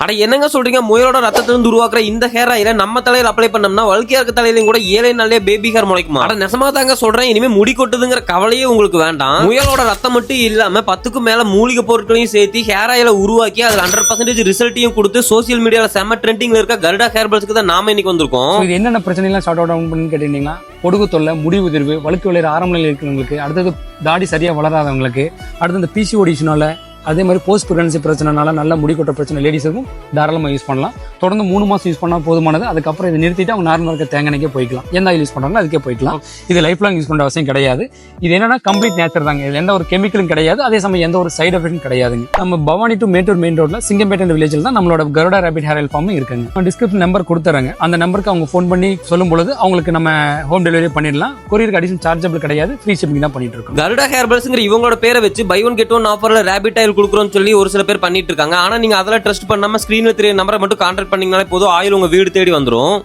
அட என்னங்க சொல்றீங்க? முயலோட ரத்தத்திலிருந்து உருவாக்குற இந்த ஹேர் ஆயில நம்ம தலையில அப்ளை பண்ணோம்னா வழுக்கையா இருக்க தலையிலையும் கூட 7 நாள்லயே பேபி ஹேர் முளைக்குமா? அட நெசமா தாங்க சொல்றேன். இனிமே முடி கொட்டுதுங்கிற கவலையே உங்களுக்கு வேண்டாம். முயலோட ரத்தம் மட்டும் இல்லாம 10க்கும் மேல மூலிகை பொருட்களையும் சேர்த்து ஹேர் ஆயில உருவாக்கி அதுல 100% ரிசல்ட்டையும் கொடுத்து சோசியல் மீடியால செம்ம ட்ரெண்டிங்ல இருக்க கருடா ஹேர்பல்ஸ்க்கு தான் நாம இன்னைக்கு வந்திருக்கோம். இது என்னென்ன பிரச்சனை எல்லாம் ஷார்ட் அவுட் ஆகும் பண்ணு கேட்டீங்கன்னா, பொடுகு தொல்லை, முடி உதிர்வு, வழுக்கு விளையாட ஆரம்ப நிலையில் இருக்கிறவங்களுக்கு, அடுத்தது தாடி சரியா வளராதவங்களுக்கு, அடுத்து இந்த பிசிஓடி இஷ்யூனால, அதே மாதிரி போஸ்ட் பிரெக்னன்சி பிரச்சனைனால நல்ல முடி கொட்ட பிரச்சனை லேடிஸுக்கும் தாராளமாக யூஸ் பண்ணலாம். தொடர்ந்து 3 மாசம் யூஸ் பண்ணால் போதுமானது. அதுக்கப்புறம் இதை நிறுத்திட்டு அவங்க நார்மலாக இருக்க தேங்காய்க்கே போய்க்கலாம். எந்த ஆயில் யூஸ் பண்ணுறாங்களோ அதுக்கே போய்க்கலாம். இது லைஃப் லாங் யூஸ் பண்ணுற அவசியம் கிடையாது. இது என்னன்னா கம்ப்ளீட் நேச்சர் தாங்க. இது எந்த ஒரு கெமிக்கலும் கிடையாது, அதே சமயம் எந்த ஒரு சைட் எஃபெக்டும் கிடையாதுங்க. நம்ம பவானி டு மேட்டூர் மெயின் ரோட்ல சிங்கம்பேட்டை வில்லேஜில் தான் நம்மளோட Garuda rabbit hair oil farm இருக்குங்க. டிஸ்கிரிப்ஷன் நம்பர் கொடுத்துறாங்க. அந்த நம்பருக்கு அவங்க ஃபோன் பண்ணி சொல்லும் பொழுது அவங்களுக்கு நம்ம ஹோம் டெலிவரி பண்ணிடலாம். கொரியருக்கு அடிஷனல் சார்ஜபிள் கிடையாது, ஃப்ரீ ஷிப்பிங் தான் பண்ணிட்டு இருக்கோம். கருடா ஹேர்பல்ஸ்ங்கிற இவங்களோட பேரை வச்சு பை ஒன் கெட் ஒன் ஆஃபர்ல ரேபிட் ஆயில் கொடுக்குறோம்னு சொல்லி ஒரு சில பேர் பண்ணிட்டு இருக்காங்க. ஆனா நீங்க அதெல்லாம் ட்ரஸ்ட் பண்ணாம ஸ்கிரீன்ல தெரிய நம்பரை மட்டும் கான்டாக்ட் பண்ணீங்கனாலே போதும், ஆயில் உங்க வீடு தேடி வந்துரும்.